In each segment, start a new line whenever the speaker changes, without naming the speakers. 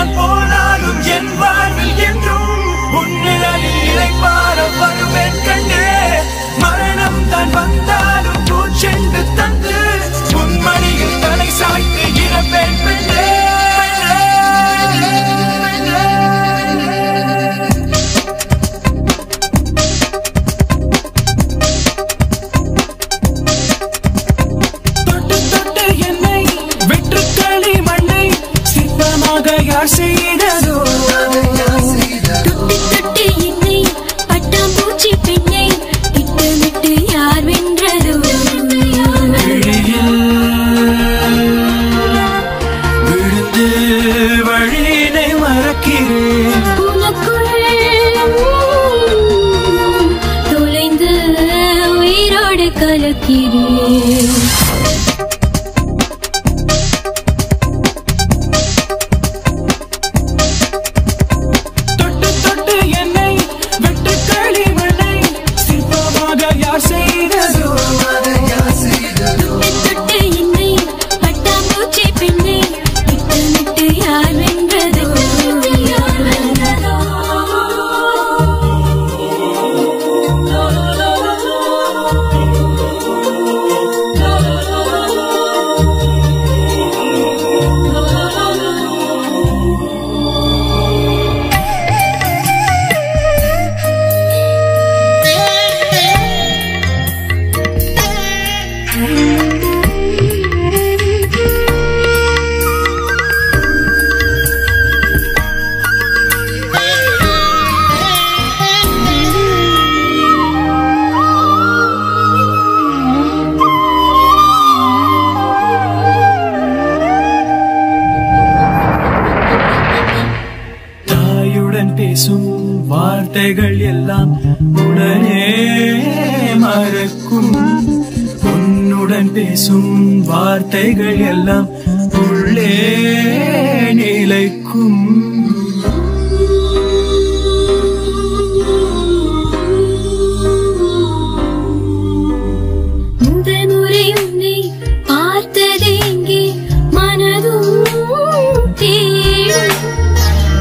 நான் போனாலும் என் வாழ்வில் என்றும் உன்னிழலில் இளைப்பாற வருவேன் கண்ணே. மரணம் தான் வந்தாலும் பூச்செண்டு தந்து உன்மடியில் தலை சாய்த்து இறப்பேன் பெண்ணே. யார் செய்ததோ
தொட்டு தொட்டு என்னை பட்டாம்பூச்சி பெண்ணை இட்டுமிட்டு யார் வென்றதோ.
விழுந்து வழியினை மறக்கிறேன்
உனக்குள் தொலைந்து உயிரோடு கலக்கிறேன்.
பேசும் வார்த்தைகள் எல்லாம் உடனே மறக்கும். உன்னுடன் பேசும் வார்த்தைகள் எல்லாம் உள்ளே நிலைக்கும்.
முதல் முறை உன்னை பார்த்தது எங்கே மனதும் தேடும்.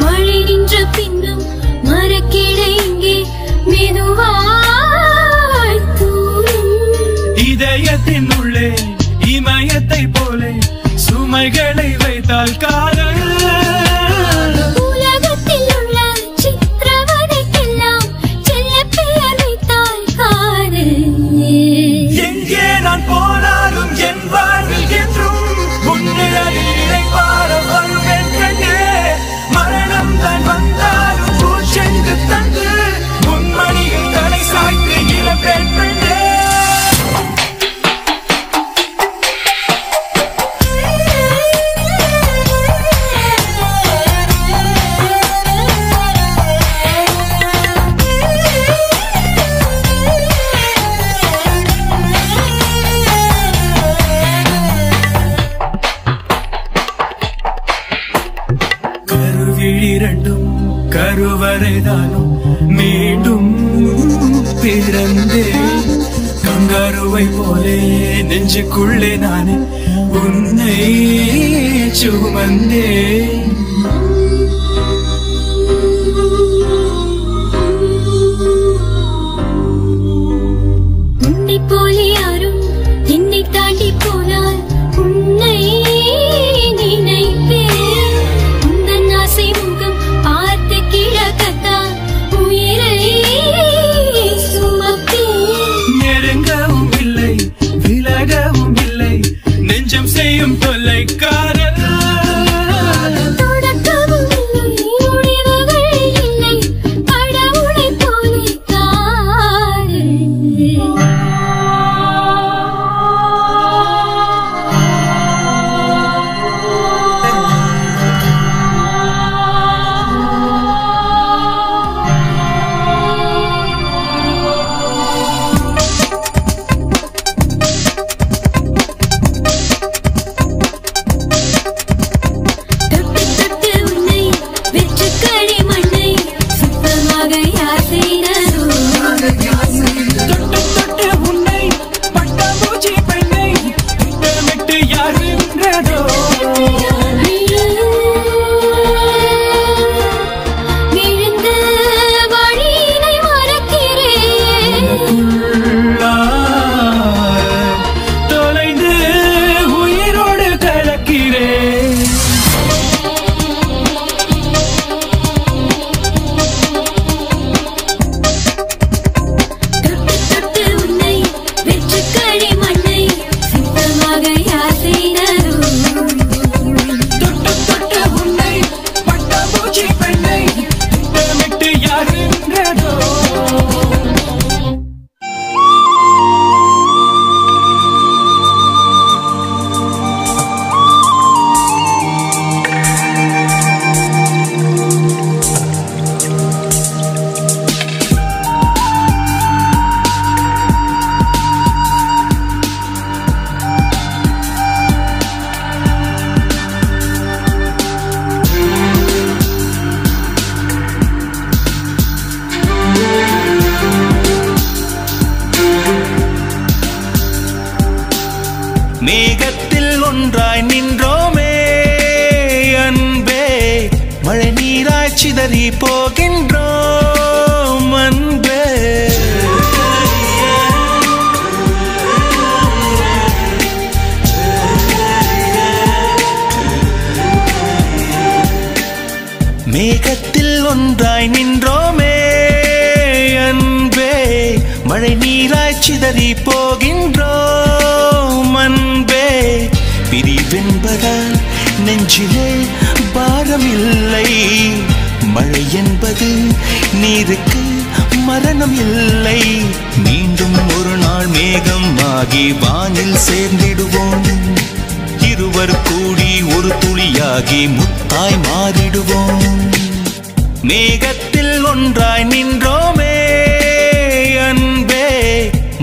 மழை நின்ற பின்னும் மரக்கிளை இங்கே மெதுவாய் தூரும்.
இதயத்தின் உள்ளே இமயத்தை போலே சுமைகளை வைத்தால் காதல்.
உலகத்தில் உள்ள சித்திரவதைக்கெல்லாம் செல்ல பெயர் வைத்தால் காதல்.
எங்கே நான் போனாலும் என் வாழ்வில் என்றும் உன்னிழலில் இளைப்பாற வருவேன் கண்ணே. மரணம் தான் வந்தாலும் பூச்செண்டு தந்து உன்மடியில் தலை சாய்த்து இறப்பேன் பெண்ணே. கருவிழிரண்டும் கருவறைதானும் மீண்டும் பிறந்தே. கங்கருவை போலே நெஞ்சுக்குள்ளே நானே உன்னை சுமந்தே.
உன்னை போலே யாரும் என்னை தாண்டி போனால் உன்னை நினைப்பேன். உந்தன் ஆசை முகம் பார்த்து கிழக்கத்தான் உயிரை சுமப்பேன்.
நெருங்கவும் இல்லை விலகவும் இல்லை நெஞ்சம் செய்யும் தொல்லை காதல்.
தொடக்கவும் இல்லை முடிவுகள் இல்லை கடவுளை போலே காதல்.
மேகத்தில் ஒன்றாய் நின்றோமே அன்பே மழை நீராய் சிதறி போகின்றோம் அன்பே மேகத்தில் ஒன்றாய் நின்றோமே அன்பே மழை நீராய் சிதறி போகின்றோம் அன்பே பிரிவென்பதால் நெஞ்சிலே பாரமில்லை மழை என்பது நீருக்கு மரணம் இல்லை மீண்டும் ஒரு நாள் மேகம் ஆகி வானில் சேர்ந்திடுவோம் இருவர் கூடி ஒரு துளியாகி முத்தாய் மாறிடுவோம் மேகத்தில் ஒன்றாய் நின்றோமே அன்பே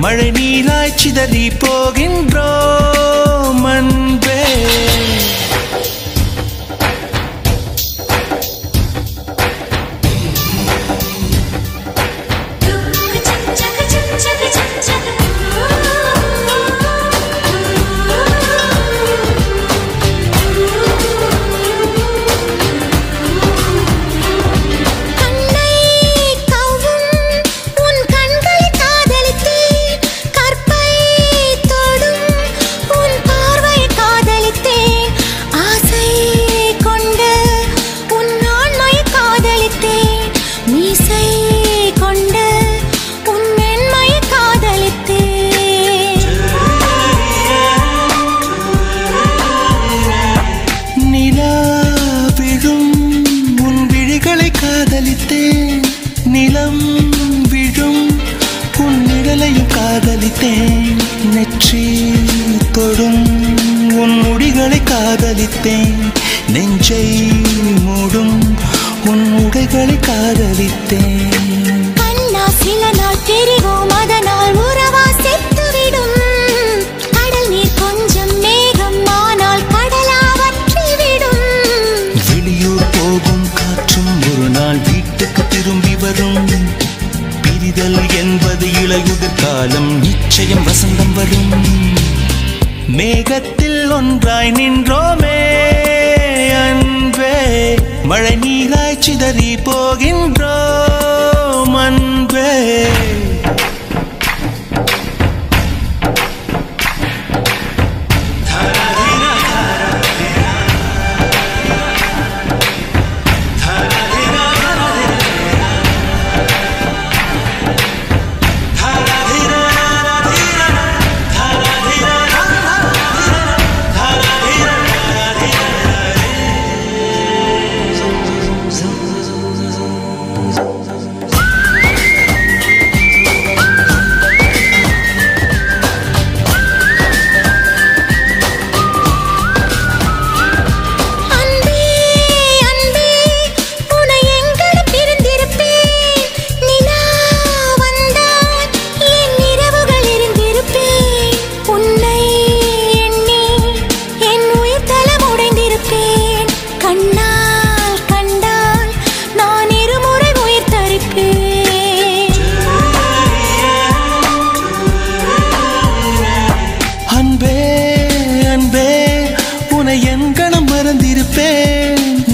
மழை நீராய் சிதறி போகின்றோம் அன்பே நிலம் விழும் உன் நிழலையும் காதலித்தேன் நெற்றி தொடும் உன் முடிகளை காதலித்தேன் நெஞ்சை மூடும் உன் உடைகளை காதலித்தேன்
கண்ணா சில நாள் தெரிவோம் அதனால் உறவா செத்துவிடும் கடல் நீர் கொஞ்சம் மேகம் ஆனால் கடலா வற்றிவிடும்
வெளியூர் போகும் காற்றும் ஒரு நாள் வீட்டுக்கு திரும்பி வரும் பிரிதல் என்பது இளையுதிர் காலம் நிச்சயம் வசந்தம் வரும் மேகத்தில் ஒன்றாய் நின்றோமே அன்பே மழை நீராய் சிதறி போகின்றோம் அன்பே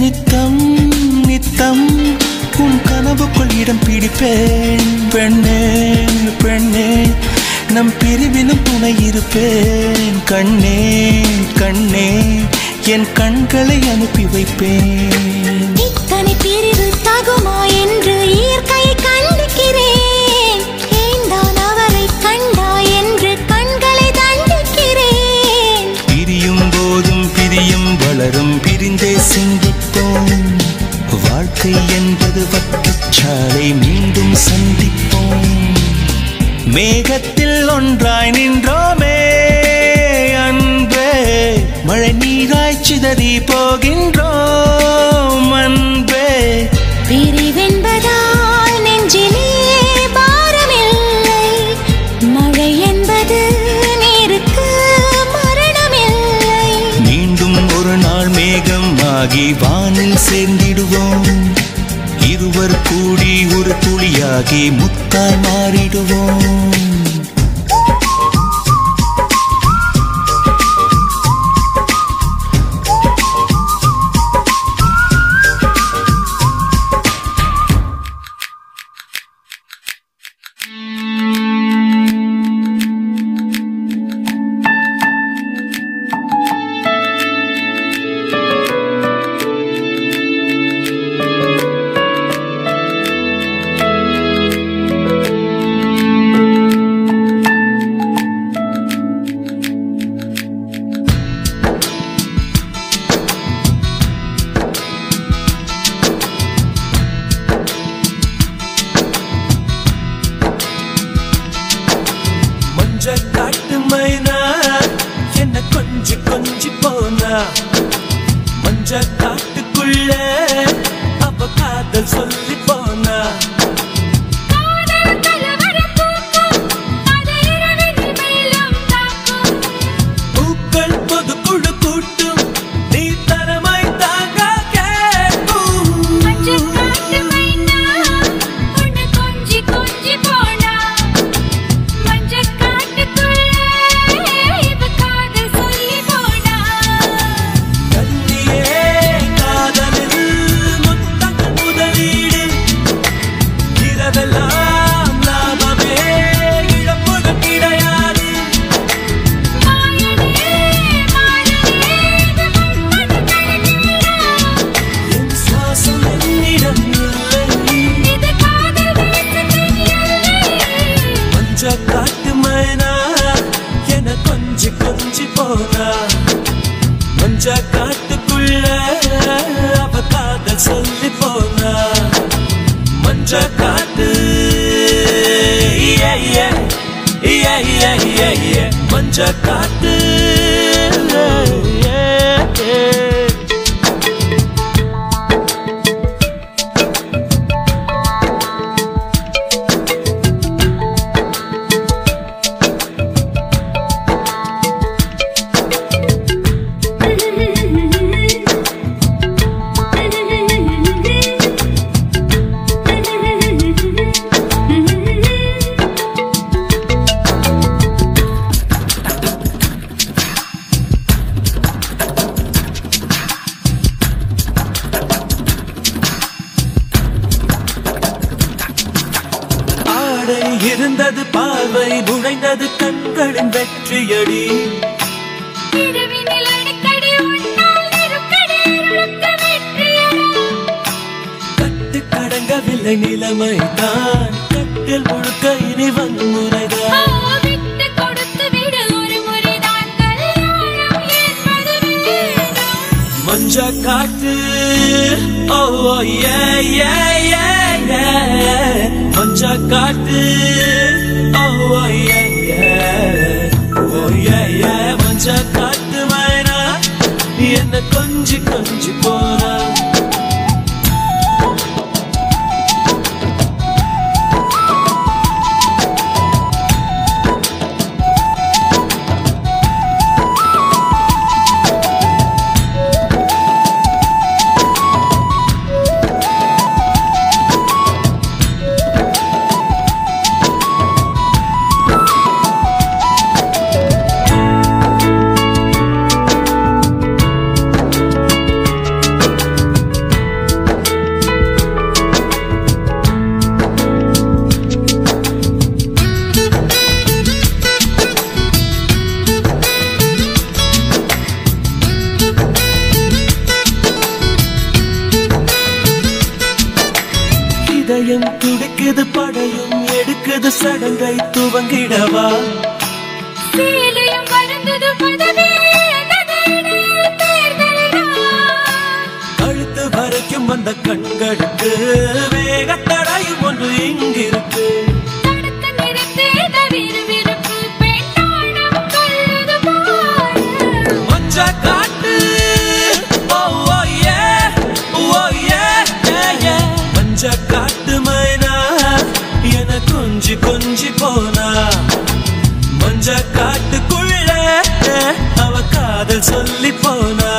நித்தம் நித்தம் உன் கனவுக்குள் இடம் பிடிப்பேன் பெண்ணே பெண்ணே நம் பிரிவிலும் துணை இருப்பேன் கண்ணே கண்ணே என் கண்களை அனுப்பி வைப்பேன்
இத்தனை பிரிவு தகுமா என்று இயற்கையை கண்டிக்கிறேன் ஏன்தான் அவரை கண்டா என்று கண்களை தண்டிக்கிறேன்
பிரியும் போதும் பிரியும் வளரும் பிரிந்தே சிந்திப்போம் வாழ்க்கை என்பது வட்டுச்சாலை மீண்டும் சந்திப்போம் மேகத்தில் ஒன்றாய் நின்றோமே அன்பே மழை நீராய் சிதறி போகின்றோம் அன்பே
பிரிவென்பதால் நெஞ்சிலே பாரமில்லை மழை என்பது நீருக்கு மரணமில்லை
மீண்டும் ஒரு நாள் மேகம் ஆகி வானில் சேர்ந்திடுவோம் இருவர் கூடி ஒரு துளியாகி முத்தாய் மாறிடுவோம் கொஞ்சி கொஞ்சி போனா மஞ்ச காட்டுக்குள்ள அவ காதல் சொல்லி போனா பூக்கள் பொது குழு கூட்டும் நீ தரமாய் தாங்க கேட்கும் மஞ்ச காட்டுக்குள்ள அவ காதல் சொல்லி போனா மஞ்ச காட்டு மஞ்ச காட்டு இருந்தது பார்வை நுழைந்தது கண்களின் வெற்றியடி கட்டு கடங்கவில்லை நிலைமை தான் கட்டில் முழுக்க இனி வன்முறைதான் மஞ்ச காட்டு ஓ மஞ்ச காட்டு ஓ மஞ்ச காட்டு மைனா என்ன கொஞ்சி கொஞ்சி போறா இதயம் துடிக்குது படையும் எடுக்குது சடங்கை துவங்கிடவா கழுத்து வரைக்கும் வந்த கண்களுக்கு வேகத்தடையும் ஒன்று இங்கிருக்கு மஞ்ச காட்டு மஞ்ச காட்டு மைனா என கொஞ்சி கொஞ்சி போனா மஞ்ச காட்டுக்குள்ள அவ காதல் சொல்லி போனா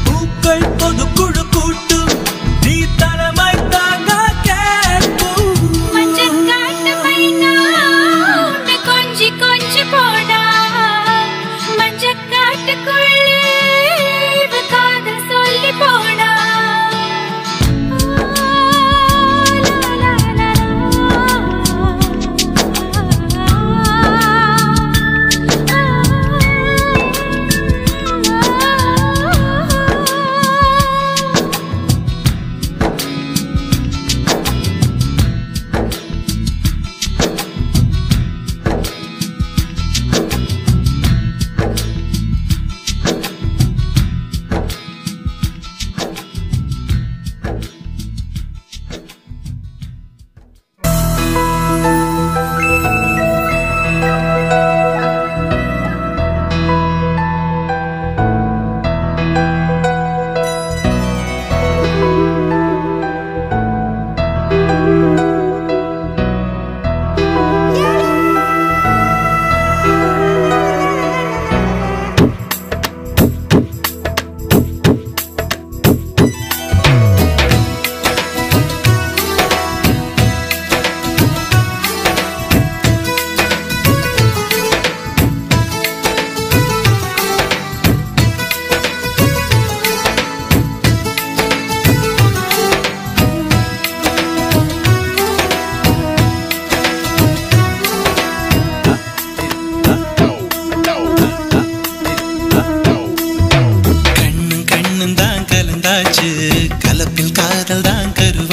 பூக்கள் பொது குழு கூட்டும் நீ தரமாய் தாங்க கேட்கும்
கொஞ்சி கொஞ்சி போனா காதல் சொல்லி போனா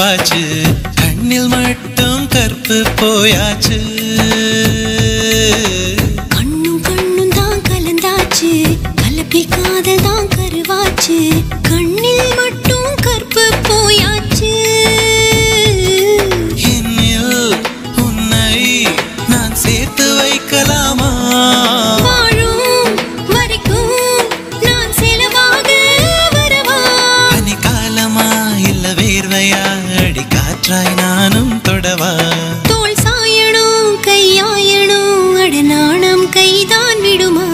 வாழ்வாச்சு கண்ணில் மட்டும் கற்பு போயாச்சு
கண்ணும் கண்ணும் தான் கலந்தாச்சு கலப்பில் காதல் தான் கருவாச்சு கண்ணில் மட்டும் கற்பு போயாச்சு
என்னில் உன்னை நான் சேர்த்து வைக்கலாமா
வாழும் வரைக்கும் நான் செலவாக வரவா
பனிக்காலமா இல்ல வேர்வையா அடி காற்றாய் நானும் தொடவா
தோள் சாயணும் கையாயணும் அடநாணம் கைதான் விடுமா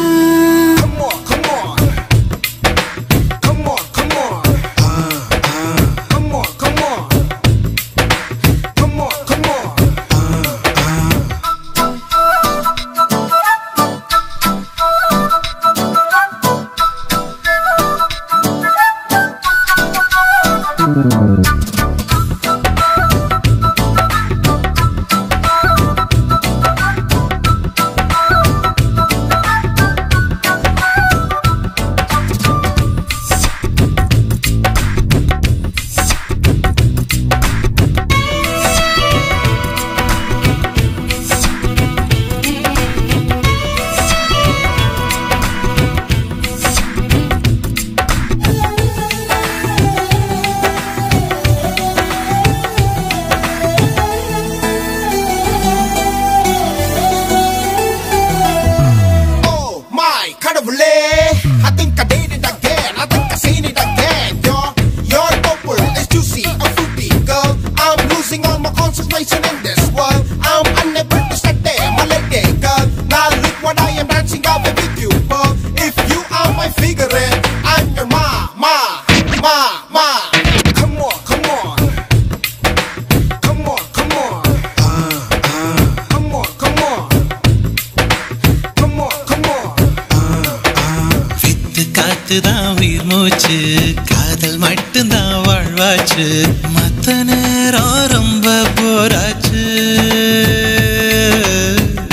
காதல் மட்டும்தான் வாழ்வாச்சு மத்த நேரம் ரொம்ப போராச்சு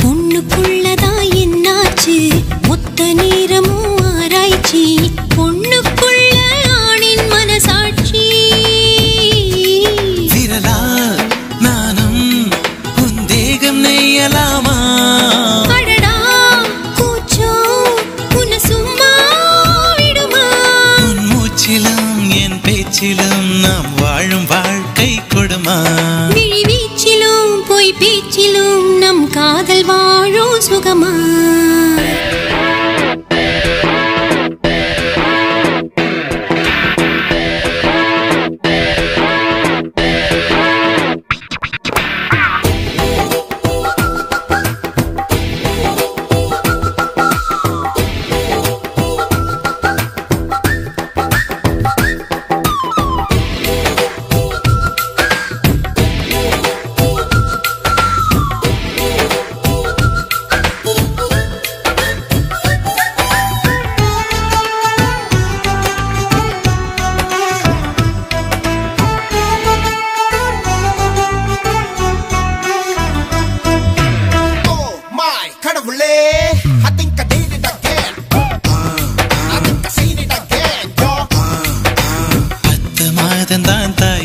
பொண்ணுக்குள்ளதான் என்னாச்சு மொத்த நேரமும் ஆராய்ச்சி பொண்ணுக்குள்ள ஆணின் மனசாட்சி
விரலால் நானும் உன் தேகம் நெய்யலாமா
அடடா கூச்சோ உன்னை சும்மா
என் பேச்சிலும் நாம் வாழும் வாழ்க்கை கொடுமா
விழி வீச்சிலும் பொய் பேச்சிலும் நம் காதல் வாழும் சுகமா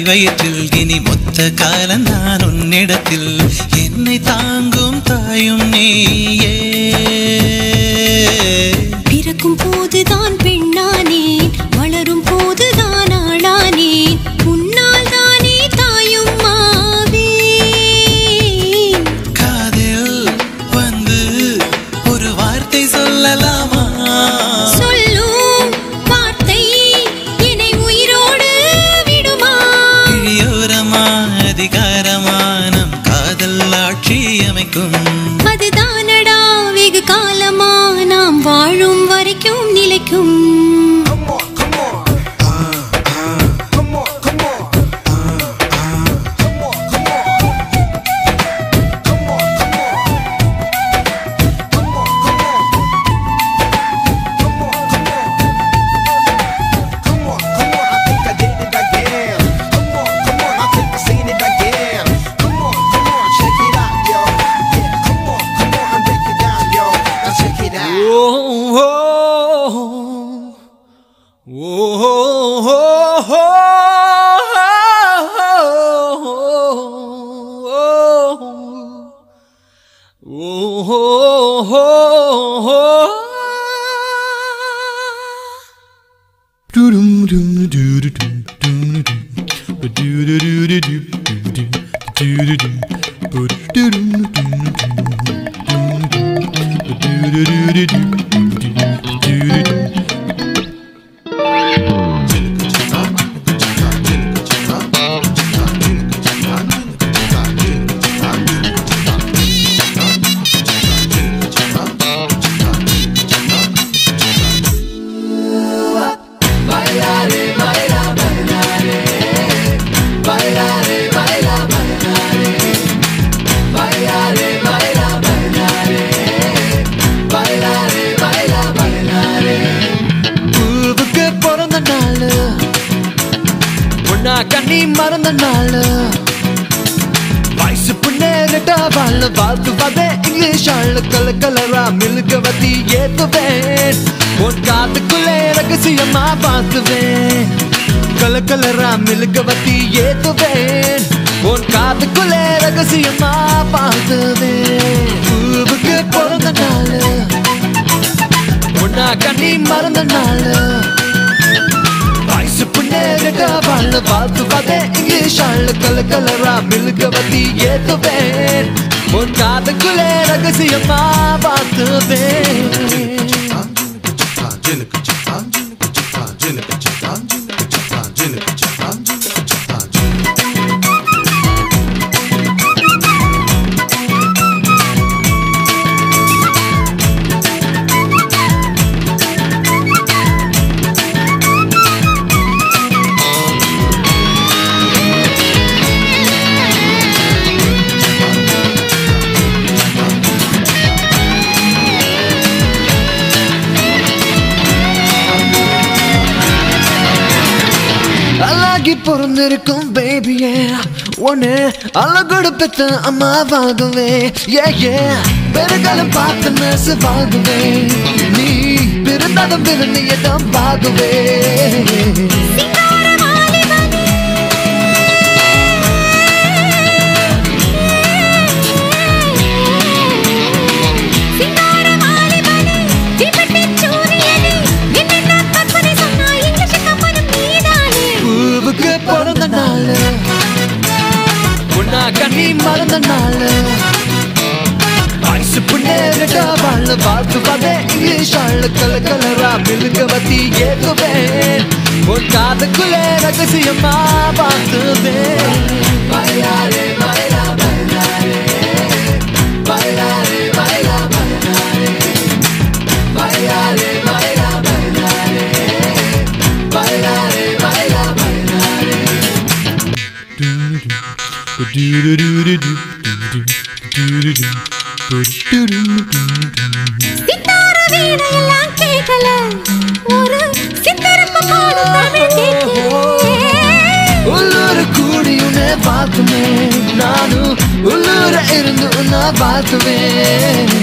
வயிற்றில் இனி மொத்த காலம் நான் உன்னிடத்தில் என்னை தாங்கும் தாயும் நீயே
பிறக்கும் போதுதான் பெண்ணானேன் வளரும் போதுதான் ஆளானேன் உன்னால் தானே தாயும் மாவே
காதில் வந்து ஒரு வார்த்தை சொல்லலாமா
சொல்லும் வார்த்தை என்னை உயிரோடு விடுமா
அதிகாரமா நம் காதல் ஆட்சி அமைக்கும்
அதுதானடா வெகு காலமா நாம் வாழும் வரைக்கும் நிலைக்கும்
கண்ணி மறந்த நாள் வயசு புண்ணேறிட்ட வாழ் வாழ்த்துவதே இங்கிலீஷ் ஆள் கலரா மில்கவதி ஏத்துவேன் உன் காதுக்குள்ளே ரகசியமா பார்த்துவேன் கலரா மில்கவதி ஏத்துவேன் உன் காதுக்குள்ளே ரகசியமா பார்த்துவேன் பூவுக்கு பிறந்த நாள் உன்னா கண்ணி மறந்த நாள் வயசு புண்ணேறிட்ட வாழ் வாழ்த்துவதே இங்கிலீஷ் ஆள் கலரா மில்கவதி ஏத்துவேன் உன் காதுக்குள்ளே ரகசியமா பார்த்துவேன் பொறந்திருக்கும் பேபியே ஒன்னு அழகோடு பெத்த அம்மாவாகவே பெருகாலம் பார்த்த நர்ஸ் வாகுவே நீ பிறந்தாலும் பிறந்தியதான் வாகுவே பிறந்த நாள் உன்னா கண்ணி மறந்த நாள் வயசு புண்ணேறிட்ட வாழ் வாழ்த்துவதே இங்கிலீஷ் ஆள் கலரா மில்கவதி ஏத்துவேன் உன் காதுக்குள்ளே ரகசியமா பார்த்துவேன் பைலாரே பைலா பைலாரே பைலாரே பைலா பைலாரே பைலாரே பைலா பைலாரே பைலாரே பைலா
சித்தார வீணையெல்லாம் கேட்கல ஒரு சித்தரப்பு பாடும் தமிழ் கேட்கல
உள்ளூர் கூடி உன்னை பார்த்துமே நானும் உள்ளூர இருந்து உன்னை பார்த்துவேன்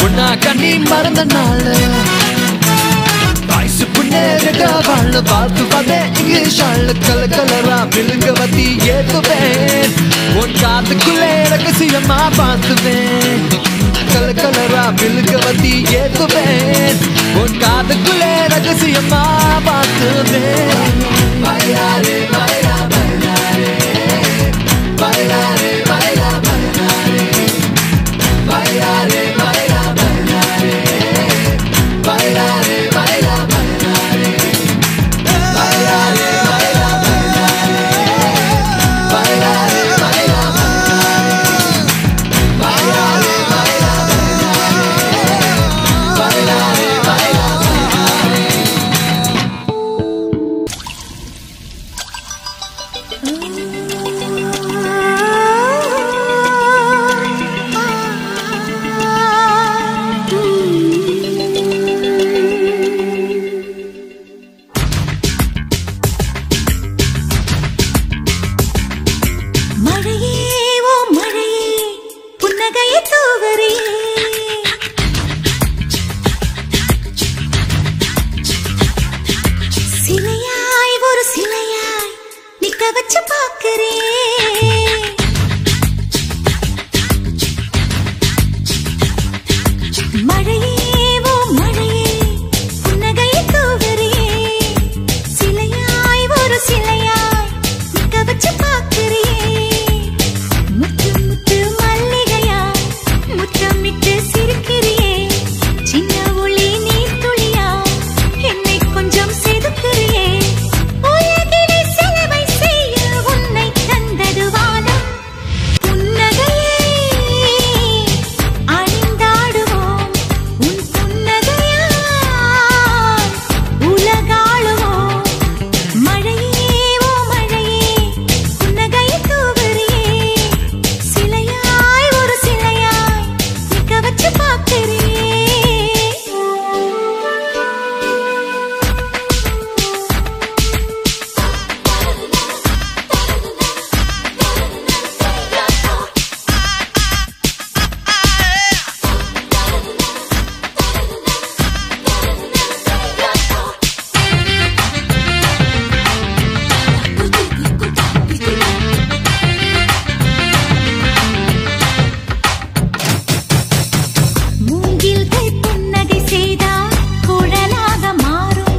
உன்னா கண்ணி மறந்த நாள் வயசு புண்ணேறிட்ட வாழ் வாழ்த்துவதே இங்கிலீஷ் ஆள் கலரா மில்கவதி ஏத்துவேன் உன் காதுக்குள்ளே ரகசியமா பார்த்துவேன் கலரா மில்கவதி ஏத்துவேன் உன் காதுக்குள்ளே ரகசியமா பார்த்துவேன் பைலாரே பைலா பைலாரே பைலாரே பைலா பைலாரே பைலாரே பைலா பைலாரே பைலாரே பைலா பைலாரே பைலாரே பைலா பைலாரே பைலாரே பைலா பைலாரே பைலா பைலாரே பைலா
வச்சு பார்க்கிறேன். மழையே ஓ மழையே புன்னகையை தூவறியே, சிலையாய் ஒரு சிலையாய் நிக்க வச்சு பார்க்கிறியே. முத்து முத்து மல்லிகையா முத்தமிட்டு சிரிக்கிறியே, சின்ன ஒளி நீர் துளியா என்னை கொஞ்சம் செதுக்கிறியே. உலகினை செலவை செய்ய உன்னை தந்தது வானம். புன்னகையை அணிந்தாடுவோம், உன் புன்னகையால் உலகாளுவோம். மழையே ஓ மழையே புன்னகையை தூவறியே, சிலையாய் ஒரு சிலையாய் நிக்க வச்சு பார்க்கிறியே. மூங்கில்கள் புன்னகை செய்தால் குழலாக மாறும்,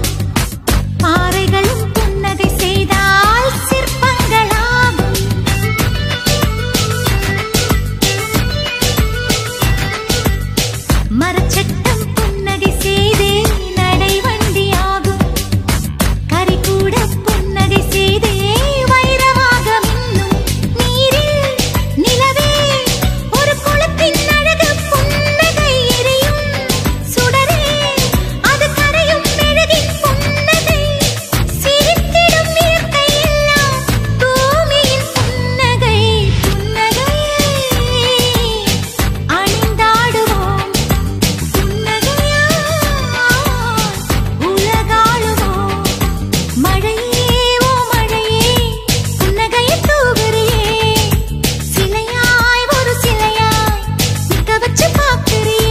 பாறைகளும் புன்னகை செய்தால் சிற்பங்களாகும். மரச்சட்டம் புன்னகை செய்தே நடைவண்டியாகும், கரி கூட புன்னகை செய்தே வைரமாக மின்னும். நீரில் நிலவே ஒரு குளத்தின் அழகு புன்னகை எரியும் சுடரே, அது கரையும் மெழுகின் புன்னகை. சிரித்திடும் இயற்கை எல்லாம் பூமியின் புன்னகை. புன்னகையை அணிந்தாடுவோம், புன்னகையால் உலகாளுவோம். மழையே ஓ மழையே புன்னகையை தூவறியே, சிலையாய் ஒரு சிலையாய் நிக்க வச்சு பார்க்கிறியே.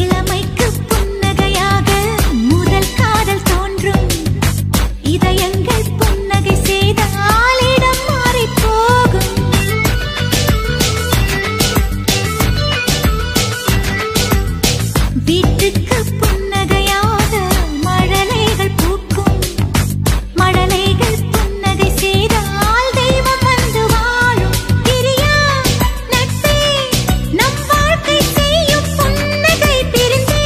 இளமைக்கு புன்னகையாக முதல் காதல் தோன்றும், இதயங்கள் புன்னகை செய்தால் இடம் மாறிப் போகும். வீட்டுக்கு புன்னகையாக மழலைகள் பூக்கும், மழலைகள் புன்னகை செய்தால் தெய்வம் வந்து வாழும். பிரியா நட்பே நம் வாழ்க்கை செய்யும் புன்னகை, பிரிந்தே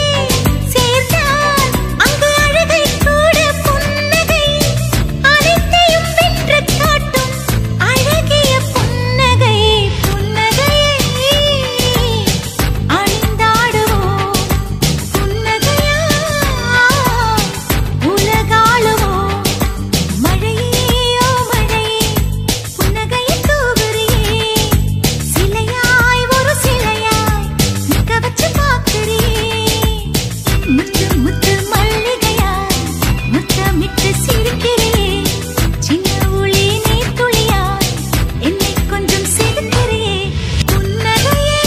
சேர்ந்தால் அங்கு அழகை கூட புன்னகை. அனைத்தையும் வென்று காட்டும் அழகிய புன்னகை. புன்னகையை அணிந்தாடுவோம், புன்னகையால் உலகாளுவோம். மழையே ஓ மழையே புன்னகையை தூவறியே, சிலையாய் ஒரு சிலையாய் நிக்க வச்சு பார்க்கிறியே. முத்து முத்து மல்லிகையா முத்தமிட்டு சிரிக்கிறியே, சின்ன ஒளி நீர் துளியாய் என்னை கொஞ்சம் செதுக்கிறியே. புன்னகையை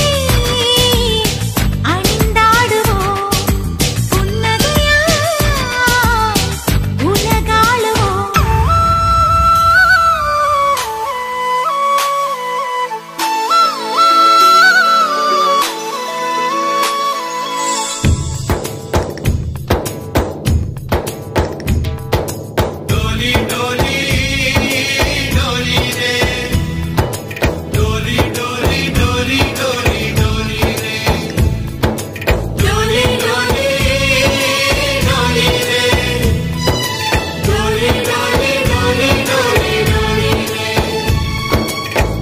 அணிந்தாடுவோம், புன்னகையால் உலகாளுவோம்.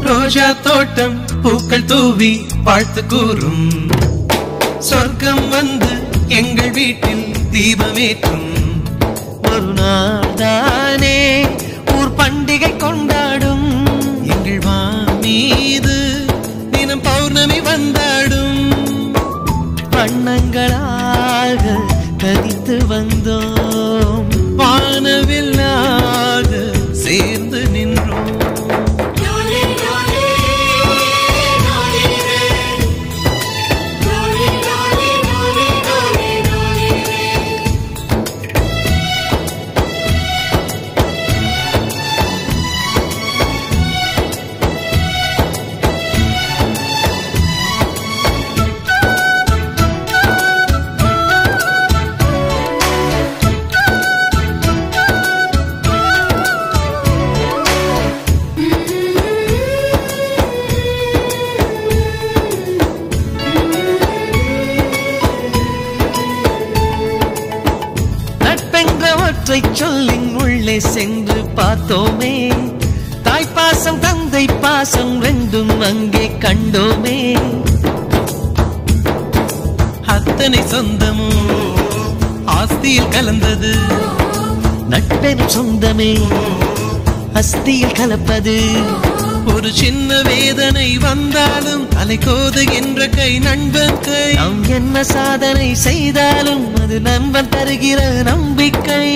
ரோஜா தோட்டம் பூக்கள் தூவி வாழ்த்து கூறும், சொர்க்கம் வந்து எங்கள் வீட்டில் தீபமேற்றும்
ஒரு நாள் தானே ஊர் பண்டிகை கொண்டாடும்
எங்கள் மீது தினம் பௌர்ணமி வந்தாடும்
வண்ணங்களாக கதித்து வந்தோம்
வானவில்லாக சேர்ந்து நின்றோம் சொல்லின் உள்ளே சென்று பார்த்தோமே தாய்ப்பாசம் தந்தை பாசம் ரெண்டும் அங்கே கண்டோமே அத்தனை சொந்தமும் ஆஸ்தியில் கலந்தது
நட்பெனும் சொந்தமே அஸ்தியில் கலப்பது
ஒரு சின்ன வேதனை வந்தாலும் அலைக்கோது என்ற கை நண்பன் கை
நாம் என்ன சாதனை செய்தாலும் அது நண்பன் தருகிற நம்பிக்கை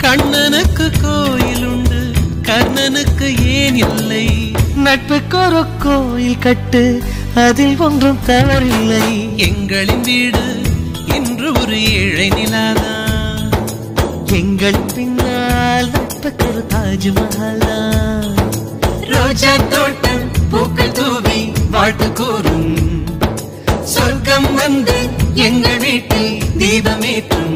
கண்ணனுக்கு கோயில் உண்டு கர்ணனுக்கு ஏன் இல்லை
நட்புக்கு ஒரு கோயில் கட்டு அதில் ஒன்றும் தவறில்லை
எங்களின் வீடு இன்று ஒரு ஏழை நிலாதான்
எங்களின் பின்னால் நட்புக்கு ஒரு தாஜ்மஹால்
ரோஜா தோட்டம் பூக்கள் தூவி வாழ்த்து கூறும் சொர்க்கம் வந்து எங்கள் வீட்டில் தீபமேற்றும்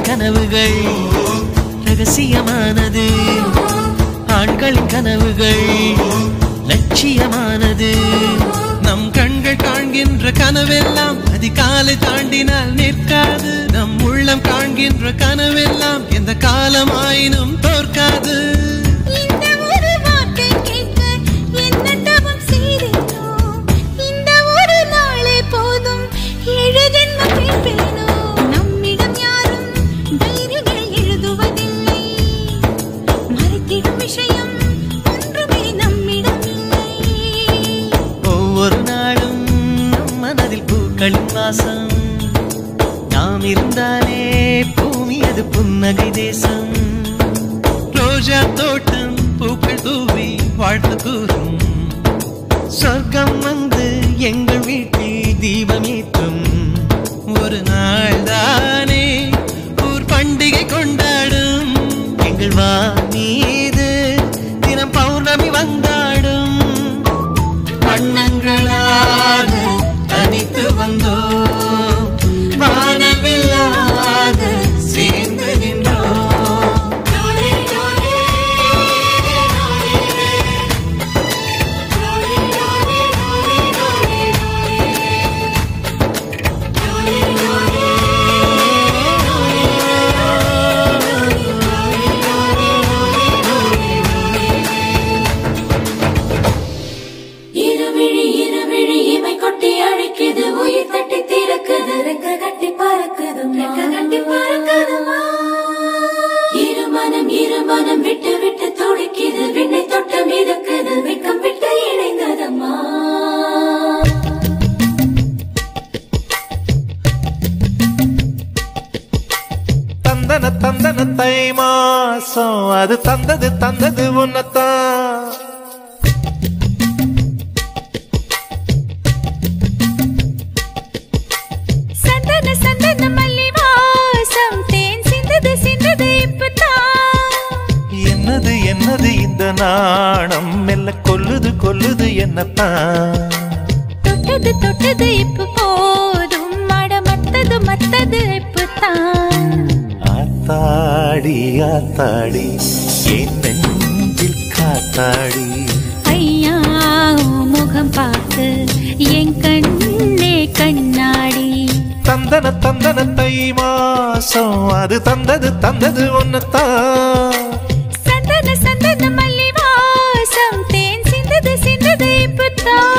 கனவுகள் ரகசியமானது ஆண்களின் கனவுகள் லட்சியமானது
நம் கண்கள் காண்கின்ற கனவெல்லாம் அதிகாலை தாண்டினால் நிற்காது நம் உள்ளம் காண்கின்ற கனவெல்லாம் எந்த காலமாயினும் தோற்காது
வாசம் நாம் இருந்தாலே பூமி அது புன்னகை தேசம்
ரோஜா தோட்டம் பூக்கள் தூவி வாழ்த்து கூறும்
சொர்க்கம் வந்து எங்கள் வீட்டில் தீபமேற்றும்
ஒரு நாள் தானே ஊர் பண்டிகை கொண்டாடும்
எங்கள் மீது தினம் பௌர்ணமி வந்தாடும்
வண்ணங்களாக தனித்து வந்தோம் வானவில்லாக சேர்ந்து நின்றோம்
இருமனம் விட்டு விட்டு துடிக்குது விண்ணை தொட்ட மிதக்குது வெக்கம் விட்டு இணைந்ததம்மா
தந்தன தந்தன தை மாசம் அது தந்தது உன்னத்தான்
சந்தன சந்தன மல்லிவா
நாணம் மெல்ல கொல்லுது கொல்லுது என்னத்தான்.
தொட்டது தொட்டது இப்ப போதும் மட மத்தது மத்தது இப்பதான்.
ஆத்தாடி ஆத்தாடி என் நெஞ்சில் காத்தாடி.
ஐயா முகம் பார்த்து என் கண்ணே கண்ணாடி.
தந்தன தந்தன தை மாசம் அது தந்தது தந்தது ஒன்னத்தான்.
சந்தன சந்தன மல்லி வாசம் தேன் சிந்தது சிந்தது இப்பதான்.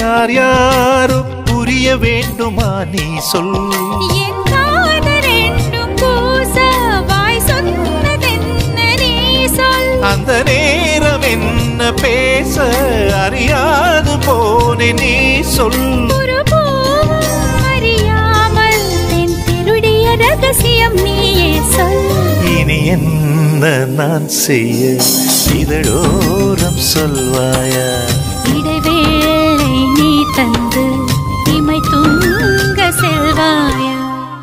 யார் யாரோ புரிய வேண்டுமா நீ சொல்.
என் காதரெண்டும் பூசவாய் சொன்னதென்ன நீ சொல்.
அந்த நேரம் என்ன பேச அறியாது போனே நீ சொல்.
ஒரு பூவும் அறியாமல் என் திருடிய ரகசியம் நீயே சொல்.
இனி என்ன நான் செய்ய இதழோரம் சொல்வாயா.
இடைவேளை நீ தந்து இமை தூங்க செல்வாயா.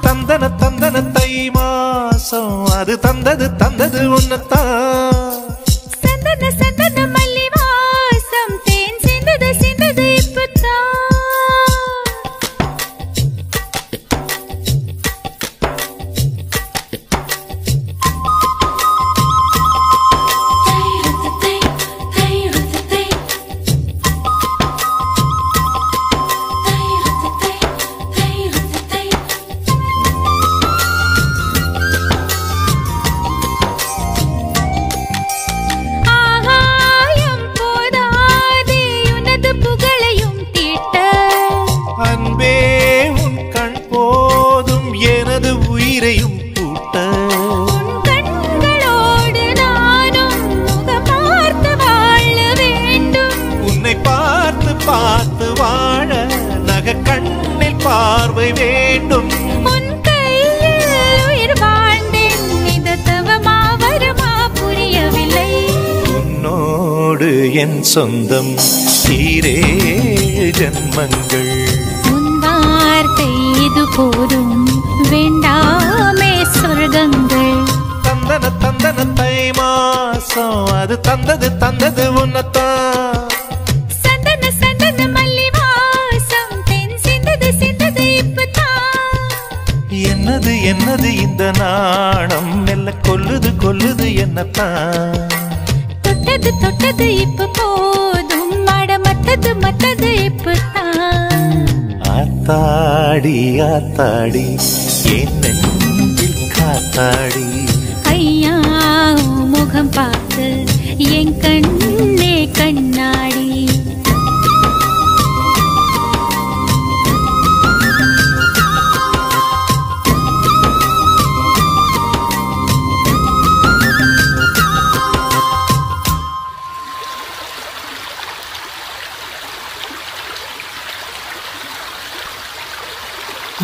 தந்தன தந்தன தை மாசம் அது தந்தது தந்தது ஒன்னத்தான்.
சந்தன சந்தன மல்லி வாசம் தேன் சிந்தது சிந்தது இப்பதான்.
பார்த்து வாழ நக கண்ணில் பார்வை வேண்டும்.
உன் கையில் உயிர் வாழ்ந்தேன் இது தவமா வருமா புரியவில்லை.
உன்னோடு என் சொந்தம் ஈரேழு ஜன்மங்கள்.
உன் வார்த்தை இது போதும் வேண்டாமே சொர்க்கங்கள்.
தந்தன தந்தன தை மாசம் அது தந்தது தந்தது உன்னத்தான். என்னது என்னது இந்த நாணம் மெல்ல கொல்லுது கொல்லுது என்னத்தான்.
தொட்டது தொட்டது இப்ப போதும் மட மத்தது மத்தது இப்பதான்.
ஆத்தாடி ஆத்தாடி என் நெஞ்சில் காத்தாடி.
ஐயா முகம் பார்த்து என் கண்ணே கண்ணாடி.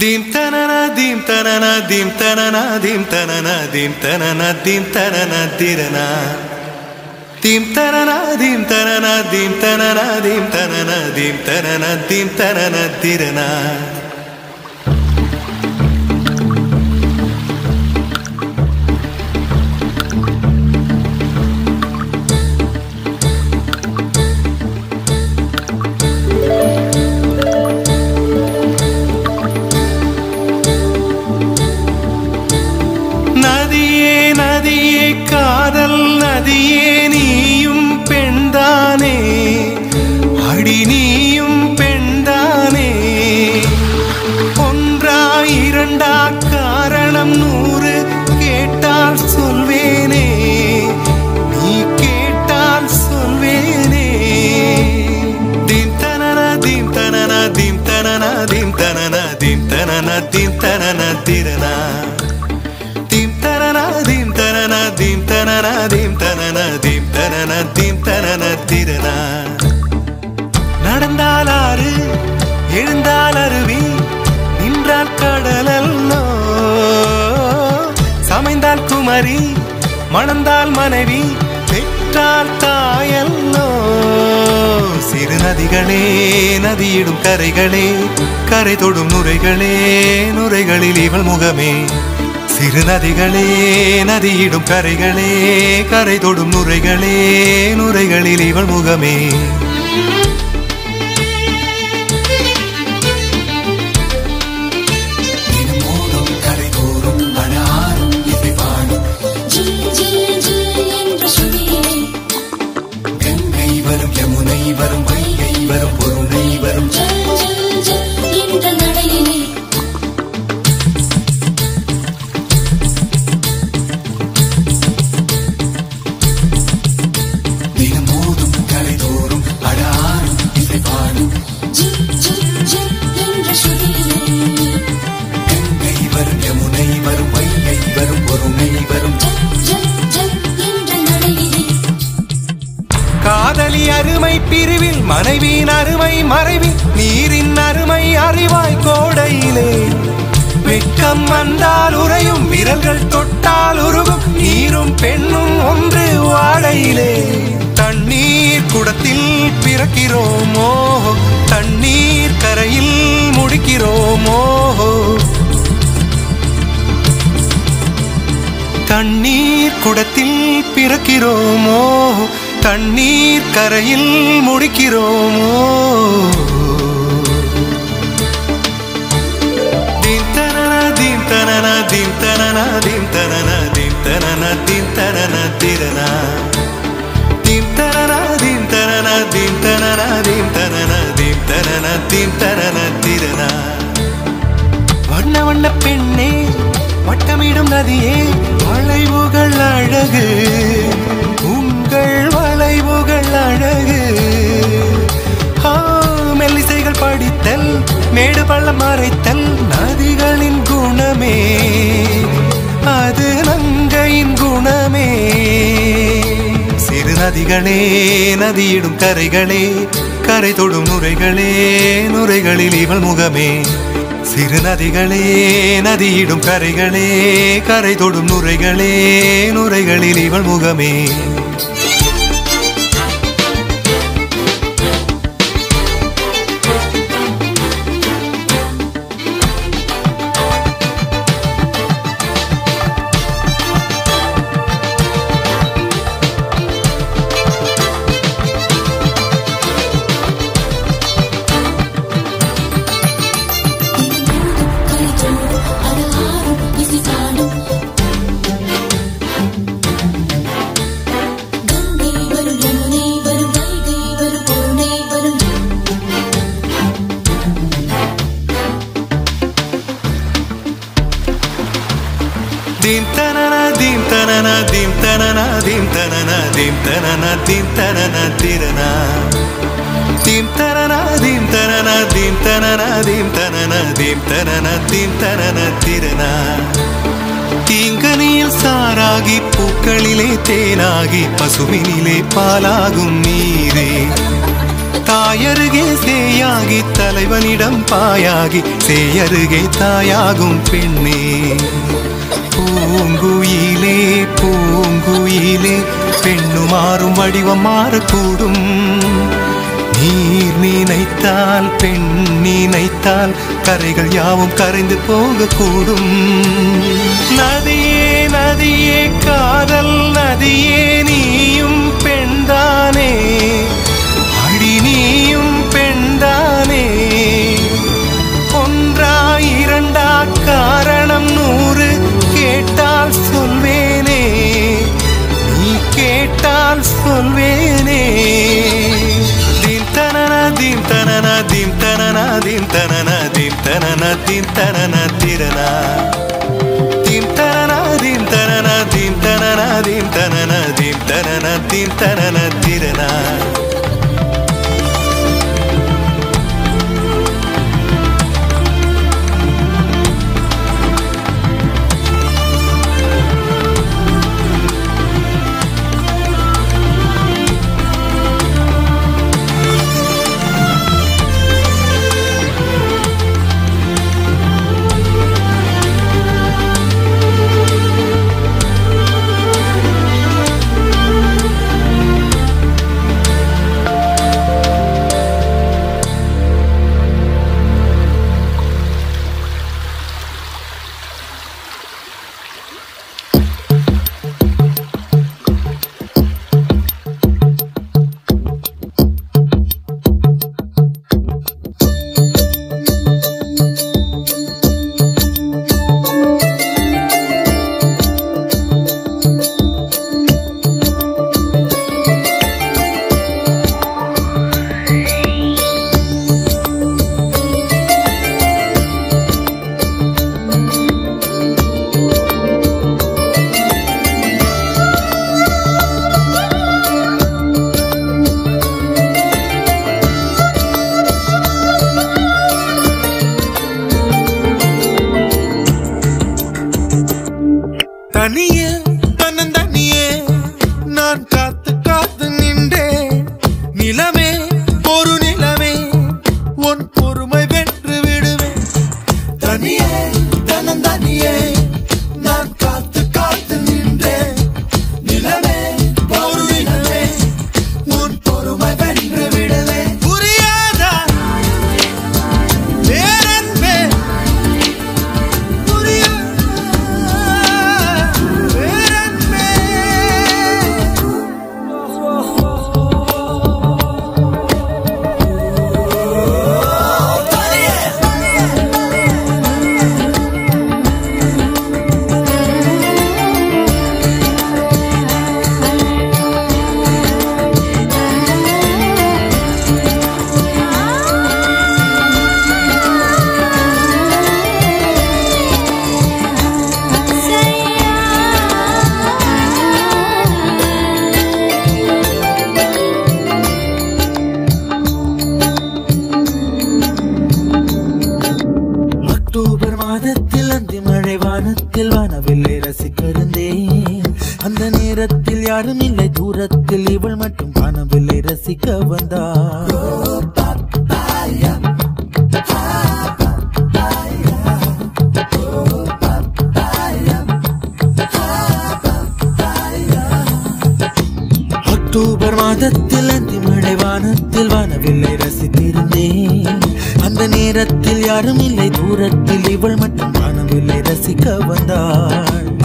Dim tanana dim tanana dim tanana dim tanana dim tanana dim tanana dirana. Dim tanana dim tanana dim tanana dim tanana dim tanana dim tanana dirana. காதல் நதியே நீயும் பெண்தானே அடி நீயும் பெண்தானே. ஒன்றா இரண்டா காரணம் 100 கேட்டால் சொல்வேனே நீ கேட்டால் சொல்வேனே. தீம் தனனா தீம் தனனா தீம் தனனா தீம் தனனா தீம் தனனா தீம் தனனா திரனா. தீம் தனனா தீம் தனனா தனன தீம் தனன தீம் தனன தீம் தனன தீம் தனன திரனா. நடந்தால் ஆறு எழுந்தால் அருவி நின்றால் கடலல்லோ சமைந்தால் குமரி மணந்தால் மனைவி பெற்றால் தாயல்லோ. சிறு நதிகளே நதியிடும் கரைகளே கரை தொடும் நுரைகளே நுரைகளில் இவள் முகமே. சிறு நதிகளே நதியிடும் கரைகளே கரை தொடும் நுரைகளே நுரைகளில் இவள் முகமே. வரும் வைகை வரும் பொருணை வரும் என்ற நடையிலே தினமோதும் கரைதோறும் அடாரும் இசை பாடும் என்ற சுதியிலே. கங்கை வரும் யமுனை வரும் வைகை வரும் பொருணை வரும் என்ற நடையிலே. காதலி அருமை பிரிவில் மனைவியின் அருமை மறைவில் நீரின் அருமை அறிவாய் கோடையிலே. வெட்கம் வந்தால் உறையும் விரல்கள் தொட்டால் உருகும் நீரும் பெண்ணும் ஒன்று வாடையிலே. தண்ணீர் குடத்தில் பிறக்கிறோமோ தண்ணீர் கரையில் முடிக்கிறோமோ. தண்ணீர் குடத்தில் பிறக்கிறோமோ தண்ணீர் கரையில் முடிக்கிறோமோ. தீம் தனன தீம் தனன தீம் தனன தீம் தனன தீம் தனன தீம் தனன திரனா. தீம் தனன தீம் தனன தீம் தனன தீம் தனன தீம் தனன தீம் தனன திரனா. வண்ண வண்ண பெண்ணே வட்டமிடும் நதியே வளைவுகள் அழகு உங்கள் வளைவுகள் அழகு. மெல்லிசைகள் படித்தல் மேடு பள்ளம் மறைத்தல் நதிகளின் குணமே அது நங்கையின் குணமே. சிறு நதிகளே நதியிடும் கரைகளே கரை தொடும் நுரைகளே நுரைகளில் இவள் முகமே. சிறு நதிகளே நதியிடும் கரைகளே கரை தொடும் நுரைகளே நுரைகளில் இவள் முகமே. Dim tanana dim tanana dim tanana dim tanana dim tanana dim tanana tirana. Dim tanana dim tanana dim tanana dim tanana dim tanana dim tanana tirana. தீங்கனியில் சாராகி பூக்களிலே தேனாகி பசுவினிலே பாலாகும் நீரே. தாயருகே சேயாகி தலைவனிடம் பாயாகி சேயருகே தாயாகும் பெண்ணே. பூங்குயிலே பூங்குயிலே பெண்ணு மாறும் வடிவம் மாறக்கூடும். நீர் நினைத்தால் பெண் நினைத்தால் கரைகள் யாவும் கரைந்து போகக்கூடும். நதியே நதியே காதல் நதியே நீயும் பெண்தானே அடி நீயும் பெண்தானே. ஒன்றா இரண்டா காரணம் 100 கேட்டால் சொல்வேனே நீ கேட்டால் சொல்வேனே. தீம் தனன தீம் தனன தீம் தனன தீம் தனன தீம் தனன தீம் தனன திரனா. தீம் தனன தீம் தனன தீம் தனன தீம் தனன தீம் தனன தீம் தனன திரனா. தனியே தன்னந்தனியே நான் காத்து காத்து நின்றே நிலமே ஒரு நிலமே உன் பொறுமை வென்று விடுவேன் தனியே தன்னந்தனியே நான் காத்து காத்து நின்றே நிலமே ஒரு நிலமே உன் பொறுமை வென்று விடுவேன் புரியாதா பேரன்பே அக்டோபர் மாதத்தில் அந்தி மழை வானத்தில் வானவில்லை ரசிக்கிறேன் அந்த நேரத்தில் யாரும் இல்லை தூரத்தில் இவள் மட்டும் வானவில்லை ரசிக்க வந்தாள் அக்டோபர் மாதத்தில் அந்தி மழை வானத்தில் வானவில்லை ரசித்திருந்தேன் அந்த நேரத்தில் யாரும் இல்லை தூரத்தில் இவள் மட்டும் வானவில்லை ரசிக்க வந்தாள்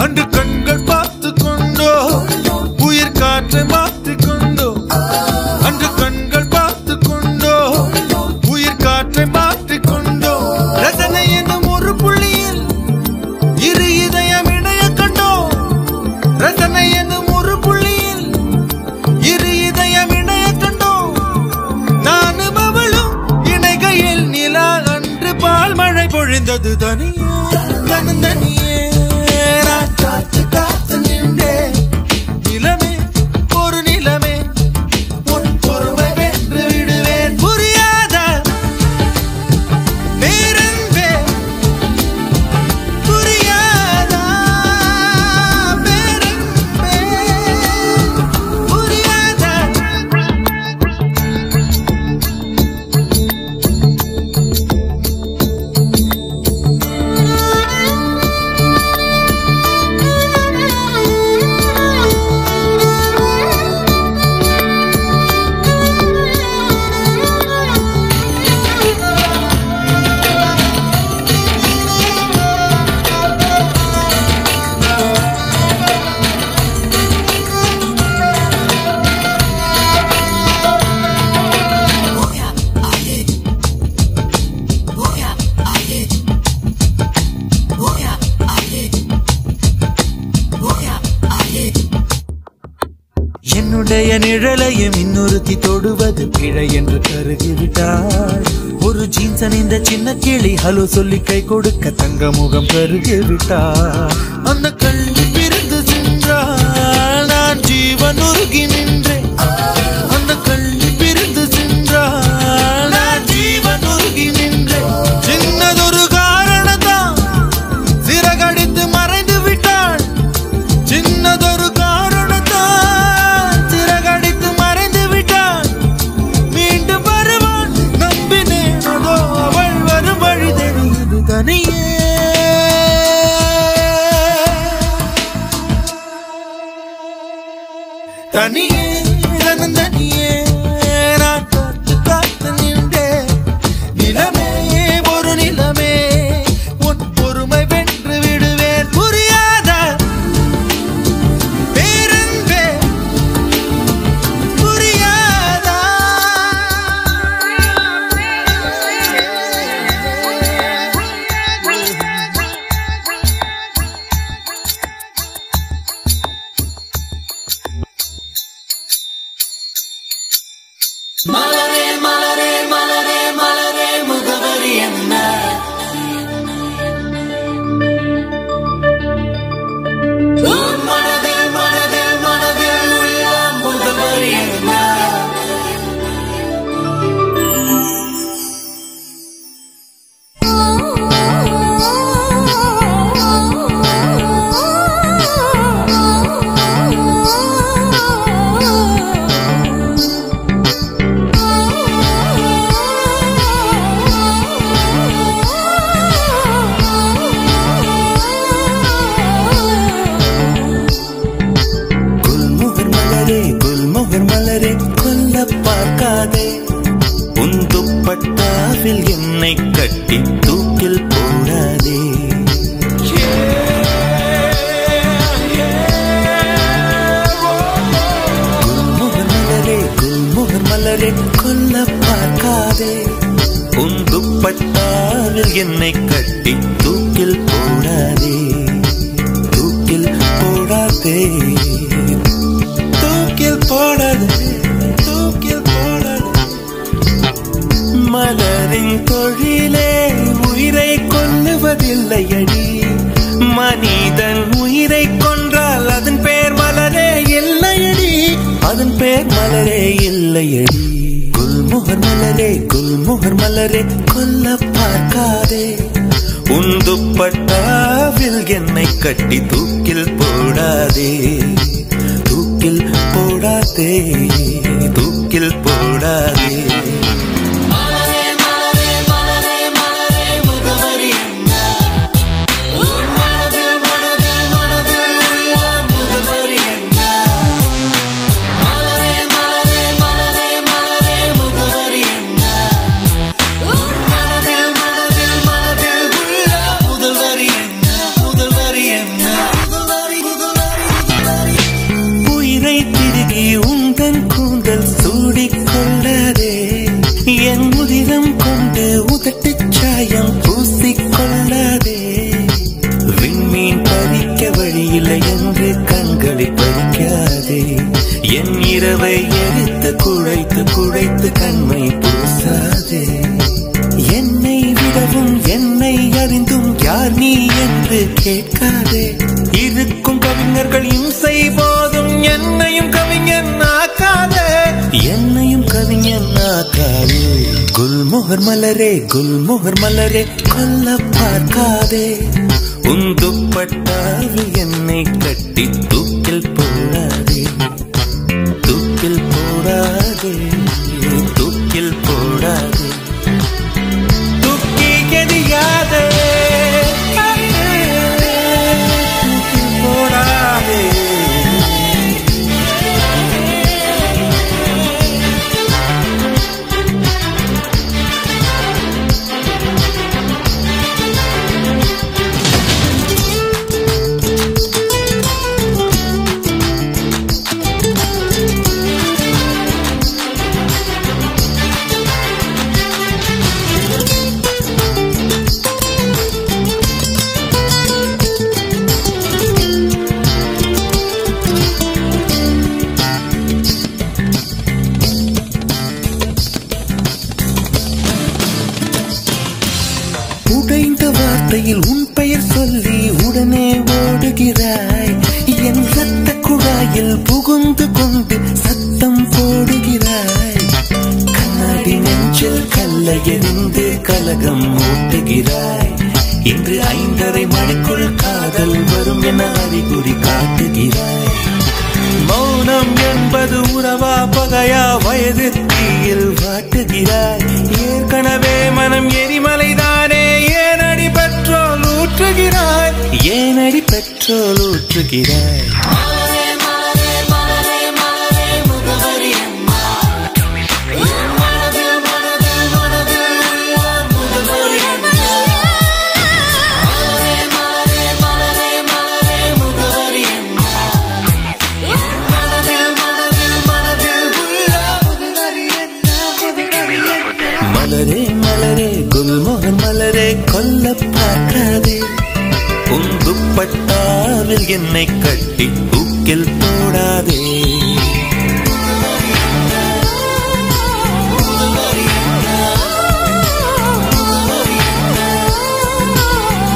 அன்று கண்கள் பார்த்து கொண்டோ உயிர் காற்றை மாற்றி கொண்டோ அன்று கண்கள் பார்த்து கொண்டோ உயிர் காற்றை மாற்றி கொண்டோ ரசனை என்னும் ஒரு புள்ளியில் இரு இதயம் இணைய கண்டோ ரசனை என்னும் ஒரு புள்ளியில் இரு இதயம் இணைய கண்டோ நானும் அவளும் இணைகையில் நிலா அன்று பால் மழை பொழிந்தது தனியே தனியே நான் காத்து காத்து நின்றே நிலமே ஒரு நிலமே உன் பொறுமை வென்று விடுவேன் புரியாதா பேரன்பே புரியாதா பேரன்பே புரியாதா என்னுடைய நிழலையும் இன்னொருத்தி தொடுவது பிழை என்று கருகிவிட்டாள் ஒரு ஜீன்ஸ் அணிந்த சின்ன கிளி ஹலோ சொல்லி கை கொடுக்க தங்க முகம் கருகிவிட்டாள் அந்த கல்வி பிரிந்து சென்றாள் நான் ஜீவன் உருகி நின்றேன் அந்த கல்வி பிரிந்து சென்றாள் நான் ஜீவன் உருகி நின்றேன் சின்னதொரு காரணத்தான் சிறகடித்து மறைந்து விட்டாள் சின்னதொரு தனியே தனியே தனியே நான் காத்து காத்து நின்றே நிலமே ஒரு நிலமே உன் பொறுமை வென்று விடுவேன் புரியாதா பேரன்பே புரியாதா
என்னை கட்டி தூக்கில் போடாதே, தூக்கில் போடாதே, தூக்கில் போடாதே, தூக்கில் போடாதே. மலரின் தொழிலே உயிரை கொல்லுவதில்லையடி, மனிதன் உயிரை கொன்றால் அதன் பேர் மலரே இல்லையடி, அதன் பேர் மலரே இல்லையடி. குல்முகர் மலரே, குல்முகர் மலரே, கொல்ல பார்க்காதே, உன் துப்பட்டாவில் என்னை கட்டி தூக்கில் போடாதே, தூக்கில் போடாதே, தூக்கில் போடாதே. என் இரவை எரித்து குழைத்து குழைத்து கண்மை பூசாதே, என்னை விடவும் என்னை அறிந்தும் யார் நீ என்று கேட்காதே. இருக்கும் கவிஞர்கள் இம்சை போதும் என்னையும் கவிஞன் ஆக்காதே, என்னையும் கவிஞன் ஆக்காதே. குல்முகர் மலரே, குல்முகர் மலரே, கொல்ல பார்க்காதே, உன் துப்பட்டாவில் என்னை கட்டி தூக்கில் போடாதே, தூக்கில் போடாதே, தூக்கில் போடாதே, தூக்கி எறியாதே, தூக்கில் போடாதே. உன் பெயர் சொல்லி உடனே ஓடுகிறாய், என் ரத்த குழாயில் புகுந்து கொண்டு சத்தம் போடுகிறாய். கண்ணாடி நெஞ்சில் கல்லை எறிந்து கலகம் ஓட்டுகிறாய். இன்று 5:30 மணிக்குள் காதல் வரும் என அறிகுறி காட்டுகிறாய். மௌனம் என்பது உறவா பகையா வயது தீயில் வாட்டுகிறாய். ஏற்கனவே மனம் எரிமலைதானே, ஏனடி பெட்ரோல் ஊற்றுகிறாய், ஏனடி பெட்ரோல் ஊற்றுகிறாய். மலரே மலரே, குல்முகர் மலரே, கொல்ல பார்க்காதே, உன் துப்பட்டாவில் என்னை கட்டி தூக்கில் போடாதே,